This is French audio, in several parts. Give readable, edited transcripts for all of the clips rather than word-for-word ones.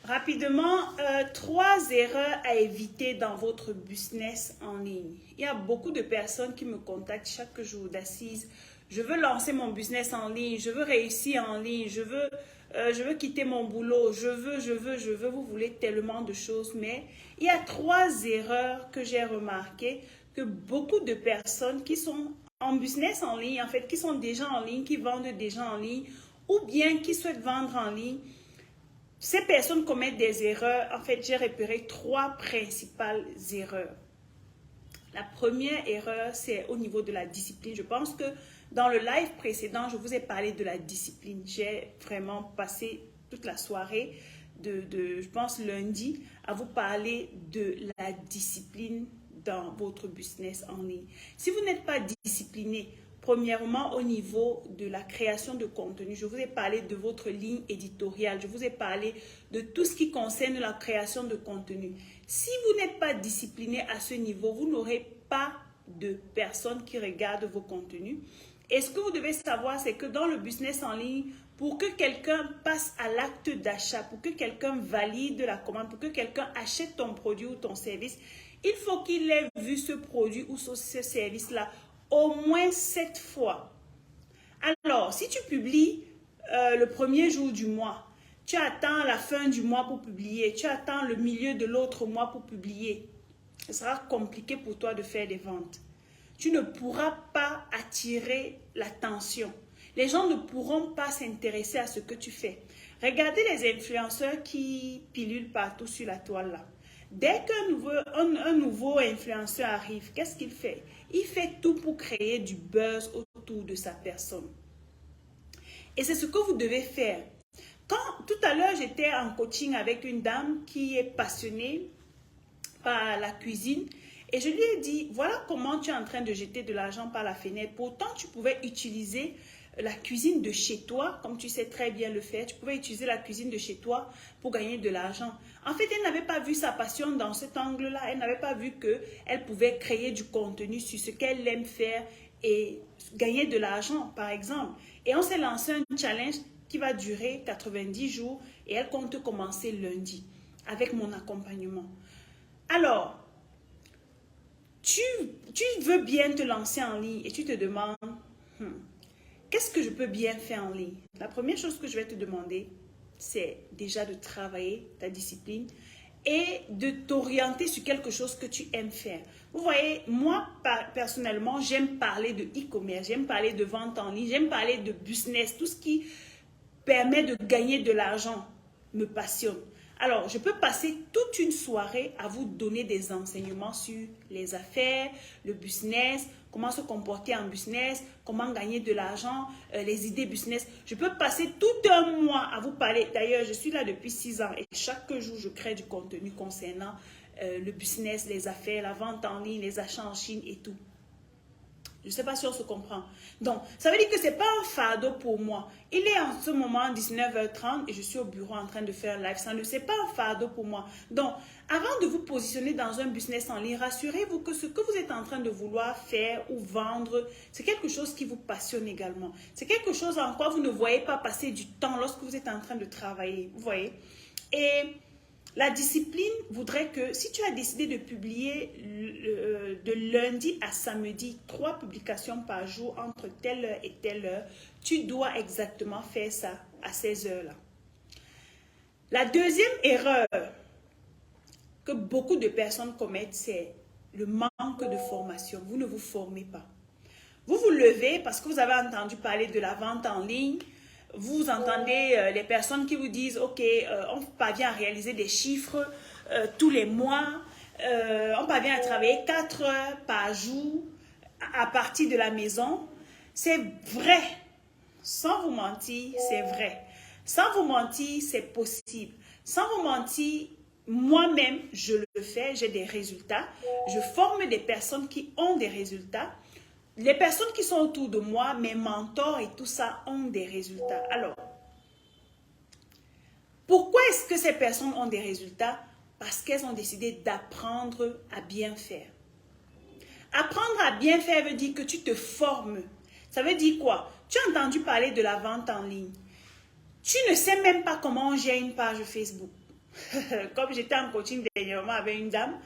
Rapidement, 3 erreurs à éviter dans votre business en ligne. Il y a beaucoup de personnes qui me contactent chaque jour d'assises. Je veux lancer mon business en ligne, je veux réussir en ligne, je veux quitter mon boulot, je veux. Vous voulez tellement de choses, mais il y a 3 erreurs que j'ai remarquées que beaucoup de personnes qui sont en business en ligne, en fait, qui sont déjà en ligne, qui vendent déjà en ligne, ou bien qui souhaitent vendre en ligne, ces personnes commettent des erreurs. En fait, j'ai repéré 3 principales erreurs. La première erreur, c'est au niveau de la discipline. Je pense que dans le live précédent, je vous ai parlé de la discipline. J'ai vraiment passé toute la soirée, je pense lundi, à vous parler de la discipline dans votre business en ligne. Si vous n'êtes pas discipliné, premièrement, au niveau de la création de contenu, je vous ai parlé de votre ligne éditoriale, je vous ai parlé de tout ce qui concerne la création de contenu. Si vous n'êtes pas discipliné à ce niveau, vous n'aurez pas de personnes qui regardent vos contenus. Et ce que vous devez savoir, c'est que dans le business en ligne, pour que quelqu'un passe à l'acte d'achat, pour que quelqu'un valide la commande, pour que quelqu'un achète ton produit ou ton service, il faut qu'il ait vu ce produit ou ce service-là au moins 7 fois. Alors, si tu publies le premier jour du mois, tu attends la fin du mois pour publier, tu attends le milieu de l'autre mois pour publier, ce sera compliqué pour toi de faire des ventes. Tu ne pourras pas attirer l'attention. Les gens ne pourront pas s'intéresser à ce que tu fais. Regardez les influenceurs qui pilulent partout sur la toile là. Dès qu'un nouveau influenceur arrive, qu'est-ce qu'il fait? Il fait tout pour créer du buzz autour de sa personne. Et c'est ce que vous devez faire. Quand tout à l'heure, j'étais en coaching avec une dame qui est passionnée par la cuisine et je lui ai dit, voilà comment tu es en train de jeter de l'argent par la fenêtre. Pourtant, tu pouvais utiliser la cuisine de chez toi, comme tu sais très bien le faire. Tu pouvais utiliser la cuisine de chez toi pour gagner de l'argent. En fait, elle n'avait pas vu sa passion dans cet angle-là. Elle n'avait pas vu qu'elle pouvait créer du contenu sur ce qu'elle aime faire et gagner de l'argent, par exemple. Et on s'est lancé un challenge qui va durer 90 jours et elle compte commencer lundi avec mon accompagnement. Alors, tu veux bien te lancer en ligne et tu te demandes, qu'est-ce que je peux bien faire en ligne? La première chose que je vais te demander, c'est déjà de travailler ta discipline et de t'orienter sur quelque chose que tu aimes faire. Vous voyez, moi, personnellement, j'aime parler de e-commerce, j'aime parler de vente en ligne, j'aime parler de business, tout ce qui permet de gagner de l'argent me passionne. Alors, je peux passer toute une soirée à vous donner des enseignements sur les affaires, le business, comment se comporter en business, comment gagner de l'argent, les idées business. Je peux passer tout un mois à vous parler. D'ailleurs, je suis là depuis 6 ans et chaque jour, je crée du contenu concernant le business, les affaires, la vente en ligne, les achats en Chine et tout. Je ne sais pas si on se comprend. Donc, ça veut dire que ce n'est pas un fardeau pour moi. Il est en ce moment 19h30 et je suis au bureau en train de faire un live. Ça ne c'est pas un fardeau pour moi. Donc, avant de vous positionner dans un business en ligne, rassurez-vous que ce que vous êtes en train de vouloir faire ou vendre, c'est quelque chose qui vous passionne également. C'est quelque chose en quoi vous ne voyez pas passer du temps lorsque vous êtes en train de travailler. Vous voyez? Et la discipline voudrait que si tu as décidé de publier de lundi à samedi 3 publications par jour entre telle heure et telle heure, tu dois exactement faire ça à ces heures-là. La deuxième erreur que beaucoup de personnes commettent, c'est le manque de formation. Vous ne vous formez pas. Vous vous levez parce que vous avez entendu parler de la vente en ligne. Vous entendez les personnes qui vous disent, ok, on parvient à réaliser des chiffres tous les mois, on parvient à travailler 4 heures par jour à partir de la maison. C'est vrai, sans vous mentir, c'est vrai. Sans vous mentir, c'est possible. Sans vous mentir, moi-même, je le fais, j'ai des résultats. Je forme des personnes qui ont des résultats. Les personnes qui sont autour de moi, mes mentors et tout ça, ont des résultats. Alors, pourquoi est-ce que ces personnes ont des résultats? Parce qu'elles ont décidé d'apprendre à bien faire. Apprendre à bien faire veut dire que tu te formes. Ça veut dire quoi? Tu as entendu parler de la vente en ligne. Tu ne sais même pas comment on gère une page Facebook. comme j'étais en coaching dernièrement avec une dame,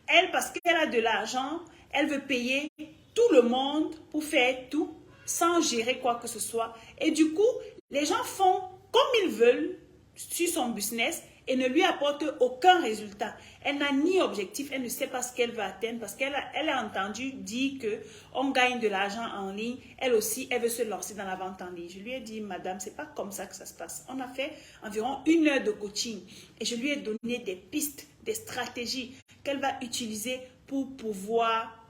elle, parce qu'elle a de l'argent, elle veut payer tout le monde pour faire tout sans gérer quoi que ce soit. Et du coup, les gens font comme ils veulent sur son business et ne lui apportent aucun résultat. Elle n'a ni objectif, elle ne sait pas ce qu'elle veut atteindre parce qu'elle a entendu dire qu'on gagne de l'argent en ligne. Elle aussi, elle veut se lancer dans la vente en ligne. Je lui ai dit, madame, c'est pas comme ça que ça se passe. On a fait environ 1 heure de coaching et je lui ai donné des pistes, des stratégies qu'elle va utiliser pour pouvoir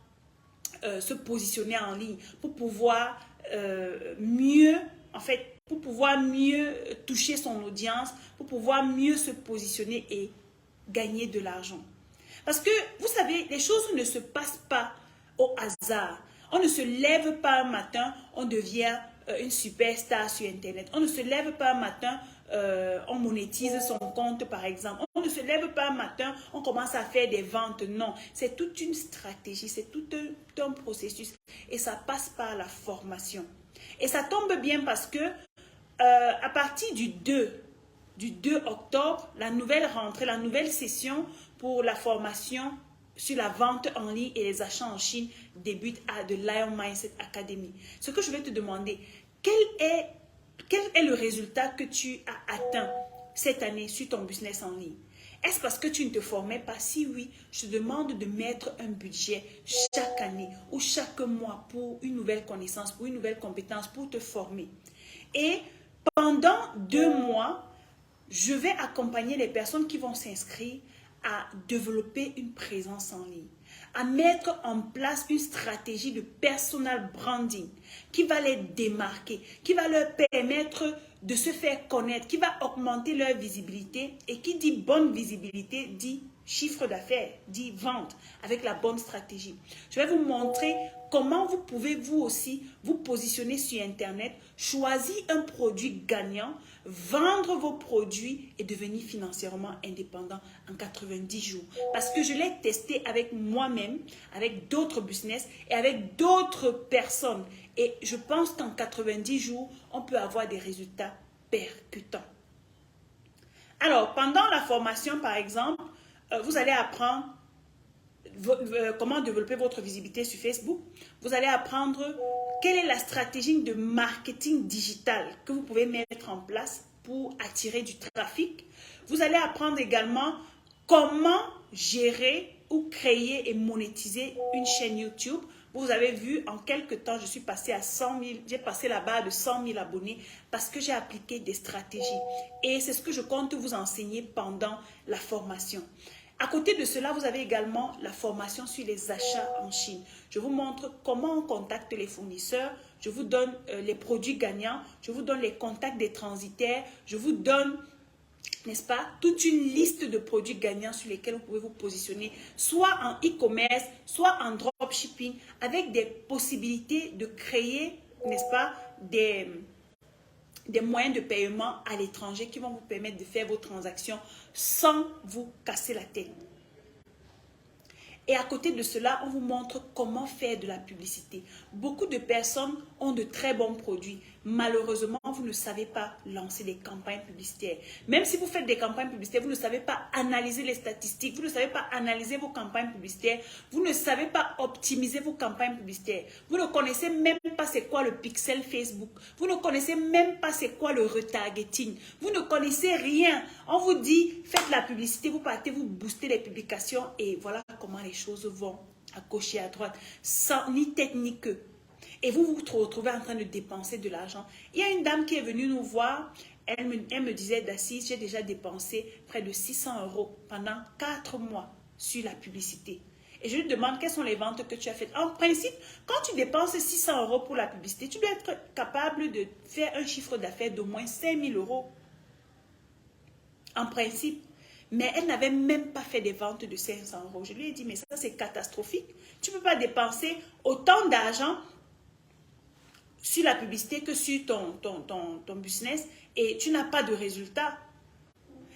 se positionner en ligne, pour pouvoir mieux, en fait, pour pouvoir mieux toucher son audience, pour pouvoir mieux se positionner et gagner de l'argent. Parce que, vous savez, les choses ne se passent pas au hasard. On ne se lève pas un matin, on devient une superstar sur Internet. On ne se lève pas un matin, on monétise son compte, par exemple. On ne se lève pas un matin, on commence à faire des ventes. Non, c'est toute une stratégie, c'est tout un processus. Et ça passe par la formation. Et ça tombe bien parce que à partir du 2 octobre, la nouvelle rentrée, la nouvelle session pour la formation sur la vente en ligne et les achats en Chine débute de Lion Mindset Academy. Ce que je vais te demander, quel est le résultat que tu as atteint cette année sur ton business en ligne? Est-ce parce que tu ne te formais pas? Si oui, je te demande de mettre un budget chaque année ou chaque mois pour une nouvelle connaissance, pour une nouvelle compétence, pour te former. Et pendant 2 mois, je vais accompagner les personnes qui vont s'inscrire à développer une présence en ligne, à mettre en place une stratégie de personal branding qui va les démarquer, qui va leur permettre de se faire connaître, qui va augmenter leur visibilité. Et qui dit bonne visibilité dit chiffre d'affaires, dit vente avec la bonne stratégie. Je vais vous montrer comment vous pouvez vous aussi vous positionner sur Internet, choisir un produit gagnant, vendre vos produits et devenir financièrement indépendant en 90 jours. Parce que je l'ai testé avec moi-même, avec d'autres business et avec d'autres personnes. Et je pense qu'en 90 jours, on peut avoir des résultats percutants. Alors, pendant la formation, par exemple, vous allez apprendre comment développer votre visibilité sur Facebook. Vous allez apprendre quelle est la stratégie de marketing digital que vous pouvez mettre en place pour attirer du trafic. Vous allez apprendre également comment gérer ou créer et monétiser une chaîne YouTube. Vous avez vu, en quelques temps, je suis passée à 100 000, j'ai passé la barre de 100 000 abonnés parce que j'ai appliqué des stratégies. Et c'est ce que je compte vous enseigner pendant la formation. À côté de cela, vous avez également la formation sur les achats en Chine. Je vous montre comment on contacte les fournisseurs, je vous donne les produits gagnants, je vous donne les contacts des transitaires, je vous donne, n'est-ce pas, toute une liste de produits gagnants sur lesquels vous pouvez vous positionner, soit en e-commerce, soit en dropshipping, avec des possibilités de créer, n'est-ce pas, des moyens de paiement à l'étranger qui vont vous permettre de faire vos transactions sans vous casser la tête. Et à côté de cela, on vous montre comment faire de la publicité. Beaucoup de personnes ont de très bons produits. Malheureusement, vous ne savez pas lancer des campagnes publicitaires. Même si vous faites des campagnes publicitaires, vous ne savez pas analyser les statistiques, vous ne savez pas analyser vos campagnes publicitaires, vous ne savez pas optimiser vos campagnes publicitaires. Vous ne connaissez même pas c'est quoi le pixel Facebook. Vous ne connaissez même pas c'est quoi le retargeting. Vous ne connaissez rien. On vous dit, faites la publicité, vous partez, vous boostez les publications et voilà comment les choses vont à gauche et à droite, sans ni tête ni queue. Et vous vous retrouvez en train de dépenser de l'argent. Il y a une dame qui est venue nous voir, elle me disait, Dacice, j'ai déjà dépensé près de 600 € pendant 4 mois sur la publicité. Et je lui demande quelles sont les ventes que tu as faites. En principe, quand tu dépenses 600 € pour la publicité, tu dois être capable de faire un chiffre d'affaires d'au moins 5 000 €. En principe. Mais elle n'avait même pas fait des ventes de 500 €. Je lui ai dit, mais ça c'est catastrophique. Tu ne peux pas dépenser autant d'argent sur la publicité que sur ton business et tu n'as pas de résultat.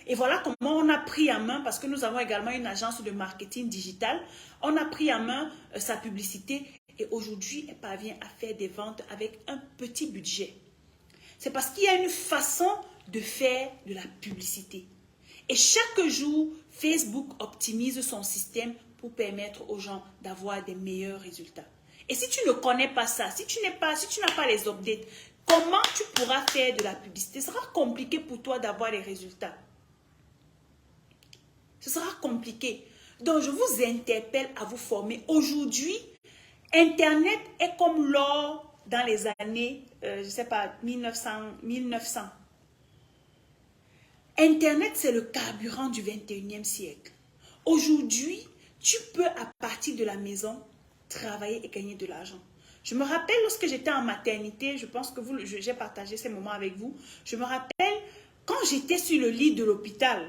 Et voilà comment on a pris en main, parce que nous avons également une agence de marketing digital, on a pris en main sa publicité et aujourd'hui elle parvient à faire des ventes avec un petit budget. C'est parce qu'il y a une façon de faire de la publicité. Et chaque jour, Facebook optimise son système pour permettre aux gens d'avoir des meilleurs résultats. Et si tu ne connais pas ça, si tu n'as pas les updates, comment tu pourras faire de la publicité? Ce sera compliqué pour toi d'avoir les résultats. Ce sera compliqué. Donc, je vous interpelle à vous former. Aujourd'hui, Internet est comme l'or dans les années, je ne sais pas, 1900. Internet, c'est le carburant du 21e siècle. Aujourd'hui, tu peux, à partir de la maison, travailler et gagner de l'argent. Je me rappelle lorsque j'étais en maternité, je pense que j'ai partagé ces moments avec vous. Je me rappelle quand j'étais sur le lit de l'hôpital,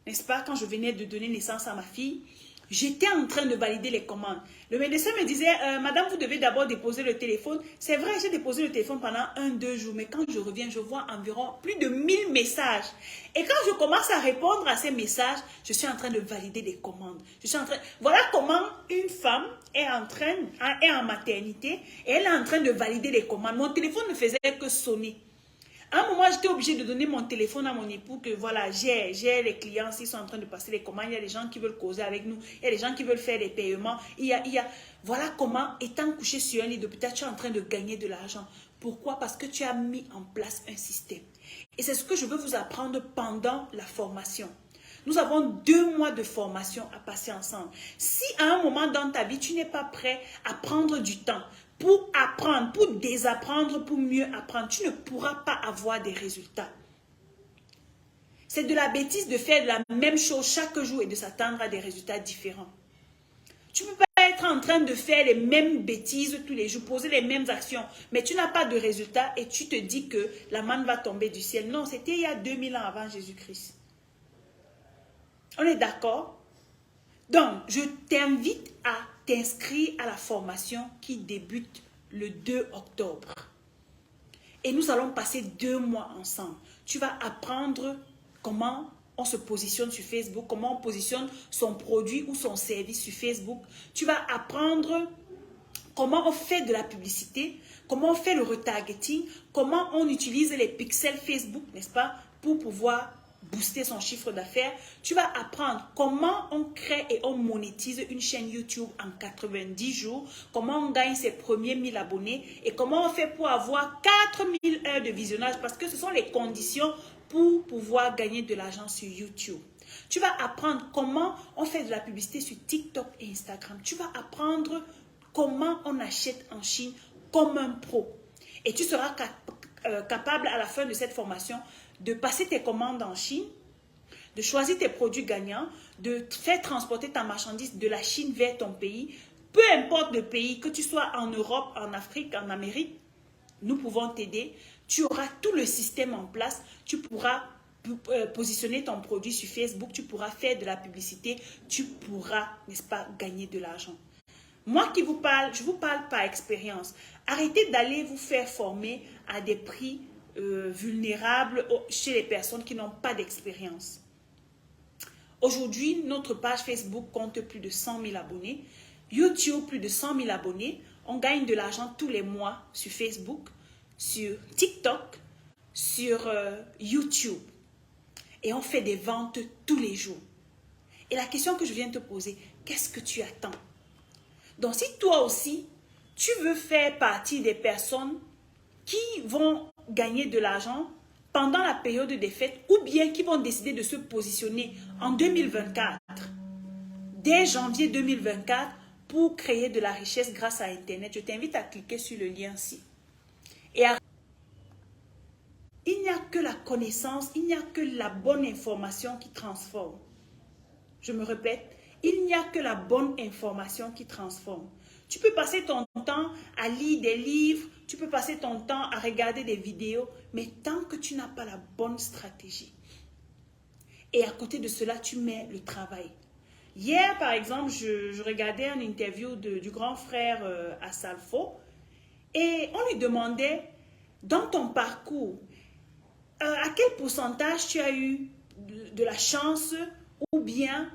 n'est-ce pas, quand je venais de donner naissance à ma fille, j'étais en train de valider les commandes. Le médecin me disait, Madame, vous devez d'abord déposer le téléphone. C'est vrai, j'ai déposé le téléphone pendant 1-2 jours, mais quand je reviens, je vois environ plus de 1000 messages. Et quand je commence à répondre à ces messages, je suis en train de valider des commandes. Voilà comment une femme est en maternité et elle est en train de valider les commandes. Mon téléphone ne faisait que sonner. À un moment, j'étais obligée de donner mon téléphone à mon époux que voilà, j'ai les clients, s'ils sont en train de passer les commandes, il y a des gens qui veulent causer avec nous, il y a des gens qui veulent faire des paiements. Voilà comment, étant couché sur un lit d'hôpital, tu es en train de gagner de l'argent. Pourquoi? Parce que tu as mis en place un système. Et c'est ce que je veux vous apprendre pendant la formation. Nous avons 2 mois de formation à passer ensemble. Si à un moment dans ta vie, tu n'es pas prêt à prendre du temps pour apprendre, pour désapprendre, pour mieux apprendre, tu ne pourras pas avoir des résultats. C'est de la bêtise de faire la même chose chaque jour et de s'attendre à des résultats différents. Tu ne peux pas être en train de faire les mêmes bêtises tous les jours, poser les mêmes actions, mais tu n'as pas de résultats et tu te dis que la manne va tomber du ciel. Non, c'était il y a 2000 ans avant Jésus-Christ. On est d'accord? Donc, je t'invite à t'inscrire à la formation qui débute le 2 octobre. Et nous allons passer 2 mois ensemble. Tu vas apprendre comment on se positionne sur Facebook, comment on positionne son produit ou son service sur Facebook. Tu vas apprendre comment on fait de la publicité, comment on fait le retargeting, comment on utilise les pixels Facebook, n'est-ce pas, pour pouvoir booster son chiffre d'affaires. Tu vas apprendre comment on crée et on monétise une chaîne YouTube en 90 jours, comment on gagne ses premiers 1000 abonnés et comment on fait pour avoir 4000 heures de visionnage parce que ce sont les conditions pour pouvoir gagner de l'argent sur YouTube. Tu vas apprendre comment on fait de la publicité sur TikTok et Instagram. Tu vas apprendre comment on achète en Chine comme un pro. Et tu seras capable à la fin de cette formation de passer tes commandes en Chine, de choisir tes produits gagnants, de faire transporter ta marchandise de la Chine vers ton pays. Peu importe le pays, que tu sois en Europe, en Afrique, en Amérique, nous pouvons t'aider. Tu auras tout le système en place. Tu pourras positionner ton produit sur Facebook. Tu pourras faire de la publicité. Tu pourras, n'est-ce pas, gagner de l'argent. Moi qui vous parle, je vous parle par expérience. Arrêtez d'aller vous faire former à des prix vulnérables chez les personnes qui n'ont pas d'expérience. Aujourd'hui, notre page Facebook compte plus de 100 000 abonnés. YouTube, plus de 100 000 abonnés. On gagne de l'argent tous les mois sur Facebook, sur TikTok, sur YouTube. Et on fait des ventes tous les jours. Et la question que je viens de te poser, qu'est-ce que tu attends? Donc, si toi aussi, tu veux faire partie des personnes qui vont gagner de l'argent pendant la période des fêtes ou bien qui vont décider de se positionner en 2024, dès janvier 2024, pour créer de la richesse grâce à Internet, je t'invite à cliquer sur le lien-ci. Il n'y a que la connaissance, il n'y a que la bonne information qui transforme. Je me répète, il n'y a que la bonne information qui transforme. Tu peux passer ton temps à lire des livres, tu peux passer ton temps à regarder des vidéos, mais tant que tu n'as pas la bonne stratégie. Et à côté de cela, tu mets le travail. Hier, par exemple, je regardais une interview du grand frère Assalfo et on lui demandait, dans ton parcours, à quel pourcentage tu as eu de la chance ou bien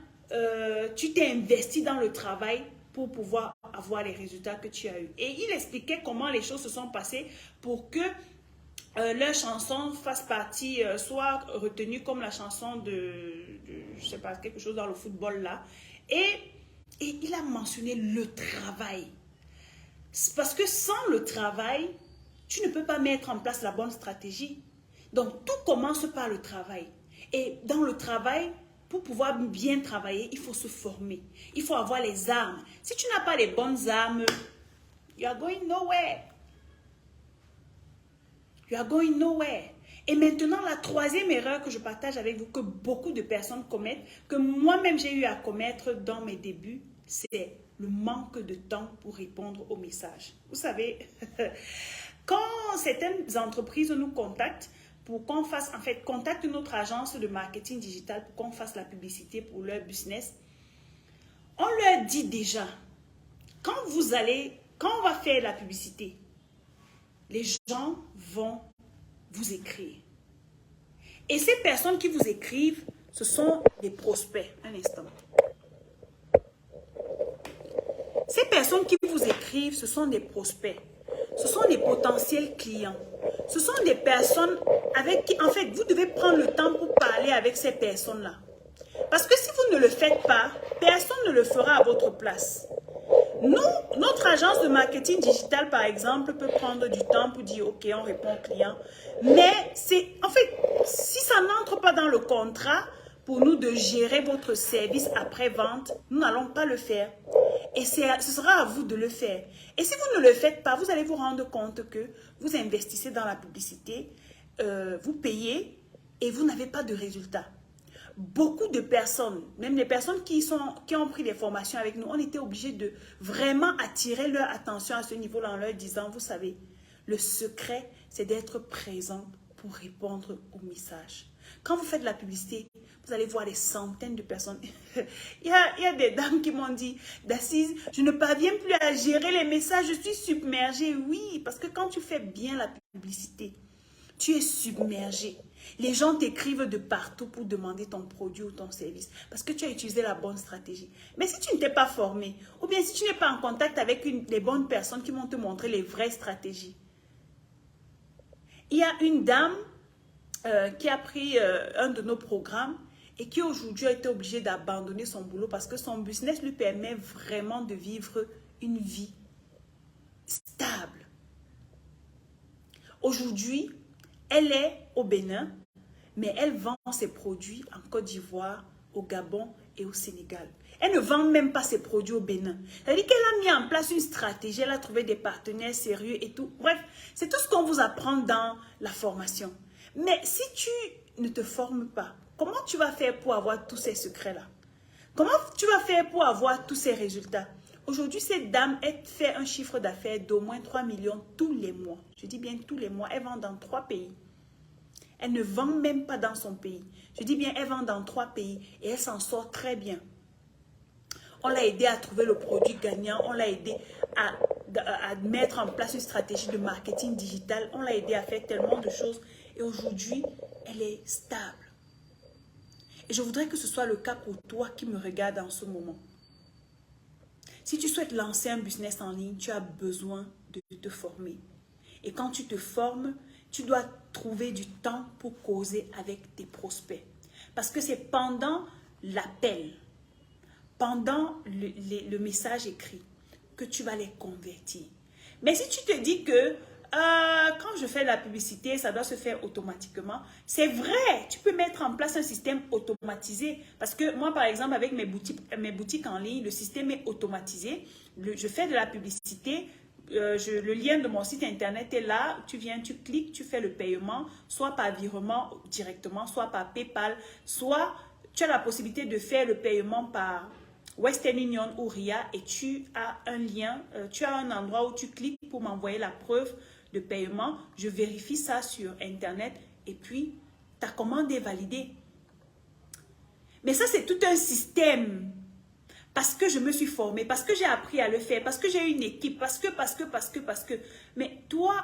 tu t'es investi dans le travail pour pouvoir avoir les résultats que tu as eu. Et il expliquait comment les choses se sont passées pour que leur chanson fasse partie, soit retenue comme la chanson je sais pas, quelque chose dans le football là. Et il a mentionné le travail. Parce que sans le travail, tu ne peux pas mettre en place la bonne stratégie. Donc, tout commence par le travail. Et dans le travail, pour pouvoir bien travailler, il faut se former. Il faut avoir les armes. Si tu n'as pas les bonnes armes, you are going nowhere. You are going nowhere. Et maintenant, la troisième erreur que je partage avec vous, que beaucoup de personnes commettent, que moi-même j'ai eu à commettre dans mes débuts, c'est le manque de temps pour répondre aux messages. Vous savez, quand certaines entreprises nous contactent pour qu'on fasse, en fait, contactent notre agence de marketing digital pour qu'on fasse la publicité pour leur business, on leur dit déjà, quand on va faire la publicité, les gens vont vous écrire. Et ces personnes qui vous écrivent, ce sont des prospects. Un instant. Ces personnes qui vous écrivent, ce sont des prospects. Ce sont des potentiels clients. Ce sont des personnes avec qui, en fait, vous devez prendre le temps pour parler avec ces personnes-là. Parce que si vous ne le faites pas, personne ne le fera à votre place. Nous, notre agence de marketing digital, par exemple, peut prendre du temps pour dire, OK, on répond au client. Mais c'est, en fait, si ça n'entre pas dans le contrat pour nous de gérer votre service après-vente, nous n'allons pas le faire. Et ce sera à vous de le faire. Et si vous ne le faites pas, vous allez vous rendre compte que vous investissez dans la publicité, vous payez et vous n'avez pas de résultat. Beaucoup de personnes, même les personnes qui ont pris des formations avec nous, on était obligés de vraiment attirer leur attention à ce niveau-là en leur disant, vous savez, le secret, c'est d'être présent pour répondre aux messages. Quand vous faites de la publicité, vous allez voir des centaines de personnes. il y a des dames qui m'ont dit, Dacize, je ne parviens plus à gérer les messages, je suis submergée. Oui, parce que quand tu fais bien la publicité, tu es submergé. Les gens t'écrivent de partout pour demander ton produit ou ton service parce que tu as utilisé la bonne stratégie. Mais si tu ne t'es pas formé ou bien si tu n'es pas en contact avec les bonnes personnes qui vont te montrer les vraies stratégies. Il y a une dame qui a pris un de nos programmes et qui aujourd'hui a été obligée d'abandonner son boulot parce que son business lui permet vraiment de vivre une vie stable. Aujourd'hui, elle est au Bénin, mais elle vend ses produits en Côte d'Ivoire, au Gabon et au Sénégal. Elle ne vend même pas ses produits au Bénin. C'est-à-dire qu'elle a mis en place une stratégie, elle a trouvé des partenaires sérieux et tout. Bref, c'est tout ce qu'on vous apprend dans la formation. Mais si tu ne te formes pas, comment tu vas faire pour avoir tous ces secrets-là? Comment tu vas faire pour avoir tous ces résultats? Aujourd'hui, cette dame, elle fait un chiffre d'affaires d'au moins 3 millions tous les mois. Je dis bien tous les mois. Elle vend dans 3 pays. Elle ne vend même pas dans son pays. Je dis bien, elle vend dans 3 pays et elle s'en sort très bien. On l'a aidé à trouver le produit gagnant. On l'a aidé à mettre en place une stratégie de marketing digital. On l'a aidé à faire tellement de choses. Et aujourd'hui, elle est stable. Et je voudrais que ce soit le cas pour toi qui me regarde en ce moment. Si tu souhaites lancer un business en ligne, tu as besoin de te former. Et quand tu te formes, tu dois trouver du temps pour causer avec tes prospects. Parce que c'est pendant l'appel, pendant le message écrit, que tu vas les convertir. Mais si tu te dis que quand je fais la publicité, ça doit se faire automatiquement. C'est vrai, tu peux mettre en place un système automatisé. Parce que moi, par exemple, avec mes boutiques en ligne, le système est automatisé. Je fais de la publicité. Le lien de mon site internet est là. Tu viens, tu cliques, tu fais le paiement, soit par virement directement, soit par PayPal, soit tu as la possibilité de faire le paiement par Western Union ou RIA et tu as un lien, tu as un endroit où tu cliques pour m'envoyer la preuve de paiement. Je vérifie ça sur internet et puis ta commande est validée. Mais ça, c'est tout un système. Parce que je me suis formée, parce que j'ai appris à le faire, parce que j'ai une équipe, parce que. Mais toi,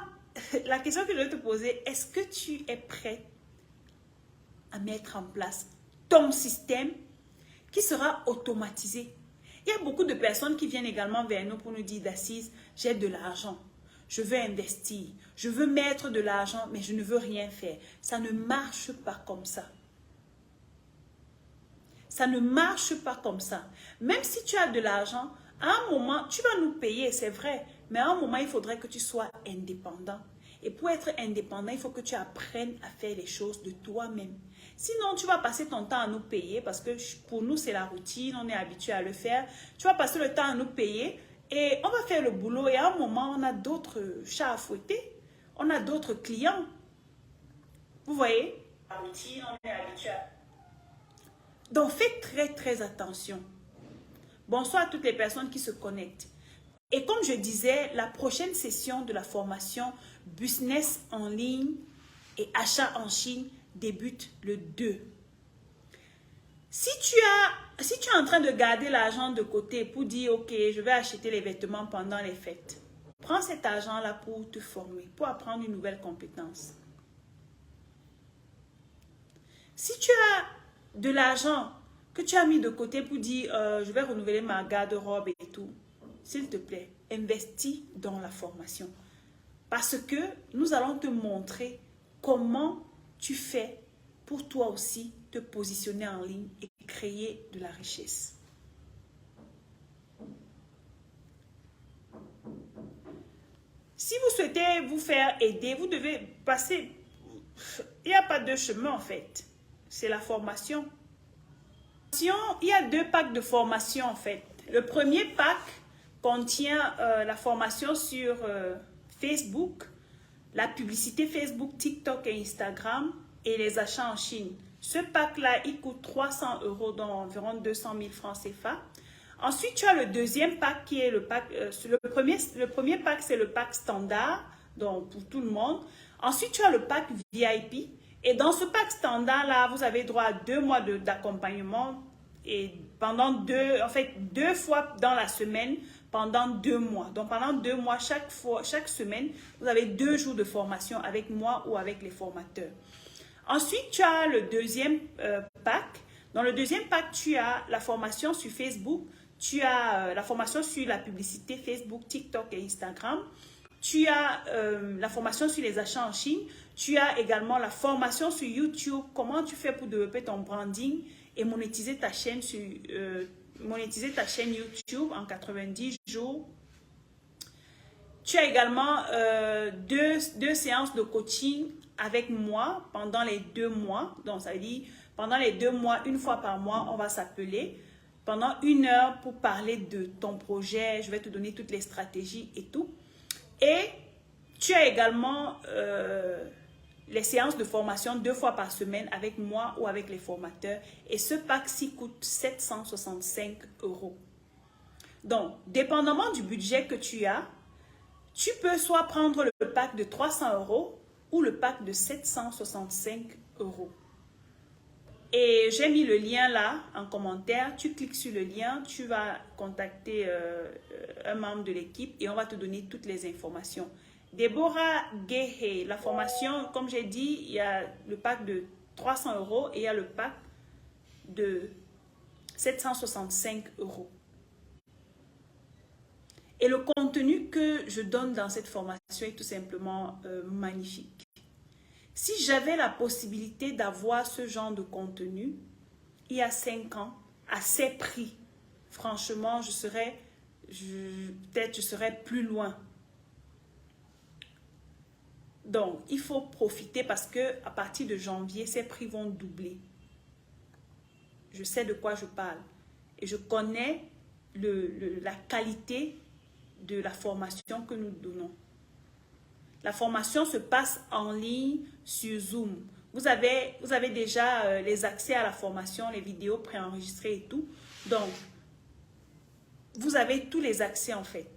la question que je vais te poser, est-ce que tu es prêt à mettre en place ton système qui sera automatisé? Il y a beaucoup de personnes qui viennent également vers nous pour nous dire, Dacize, j'ai de l'argent, je veux investir, je veux mettre de l'argent, mais je ne veux rien faire. Ça ne marche pas comme ça. Ça ne marche pas comme ça. Même si tu as de l'argent, à un moment, tu vas nous payer, c'est vrai. Mais à un moment, il faudrait que tu sois indépendant. Et pour être indépendant, il faut que tu apprennes à faire les choses de toi-même. Sinon, tu vas passer ton temps à nous payer parce que pour nous, c'est la routine, on est habitué à le faire. Tu vas passer le temps à nous payer et on va faire le boulot. Et à un moment, on a d'autres chats à fouetter. On a d'autres clients. Vous voyez? La routine, on est habitué à... Donc, faites très, très attention. Bonsoir à toutes les personnes qui se connectent. Et comme je disais, la prochaine session de la formation Business en ligne et achat en Chine débute le 2. Si tu es en train de garder l'argent de côté pour dire, ok, je vais acheter les vêtements pendant les fêtes, prends cet argent-là pour te former, pour apprendre une nouvelle compétence. Si tu as de l'argent que tu as mis de côté pour dire, je vais renouveler ma garde-robe et tout, s'il te plaît, investis dans la formation. Parce que nous allons te montrer comment tu fais pour toi aussi te positionner en ligne et créer de la richesse. Si vous souhaitez vous faire aider, vous devez passer... Il n'y a pas de chemin en fait. C'est la formation. Il y a 2 packs de formation en fait. Le premier pack contient la formation sur Facebook, la publicité Facebook, TikTok et Instagram et les achats en Chine. Ce pack-là, il coûte 300 €, donc environ 200 000 francs CFA. Ensuite, tu as le deuxième pack qui est le pack... le premier pack, c'est le pack standard, donc pour tout le monde. Ensuite, tu as le pack VIP. Et dans ce pack standard-là, vous avez droit à 2 mois d'accompagnement et pendant 2 fois dans la semaine, pendant 2 mois. Donc, pendant 2 mois, chaque semaine, vous avez 2 jours de formation avec moi ou avec les formateurs. Ensuite, tu as le deuxième pack. Dans le deuxième pack, tu as la formation sur Facebook, tu as la formation sur la publicité Facebook, TikTok et Instagram. Tu as la formation sur les achats en Chine. Tu as également la formation sur YouTube, comment tu fais pour développer ton branding et monétiser ta chaîne YouTube en 90 jours. Tu as également deux séances de coaching avec moi pendant les 2 mois. Donc, ça veut dire, pendant les 2 mois, 1 fois par mois, on va s'appeler pendant 1 heure pour parler de ton projet. Je vais te donner toutes les stratégies et tout. Et tu as également les séances de formation 2 fois par semaine avec moi ou avec les formateurs. Et ce pack-ci coûte 765 €. Donc, dépendamment du budget que tu as, tu peux soit prendre le pack de 300 € ou le pack de 765 €. Et j'ai mis le lien là en commentaire. Tu cliques sur le lien, tu vas contacter un membre de l'équipe et on va te donner toutes les informations. Deborah Gehe, la formation, comme j'ai dit, il y a le pack de 300 € et il y a le pack de 765 €. Et le contenu que je donne dans cette formation est tout simplement magnifique. Si j'avais la possibilité d'avoir ce genre de contenu, il y a 5 ans, à ces prix, franchement, peut-être je serais plus loin. Donc, il faut profiter parce que à partir de janvier, ces prix vont doubler. Je sais de quoi je parle. Et je connais la qualité de la formation que nous donnons. La formation se passe en ligne sur Zoom. Vous avez déjà les accès à la formation, les vidéos préenregistrées et tout. Donc, vous avez tous les accès en fait.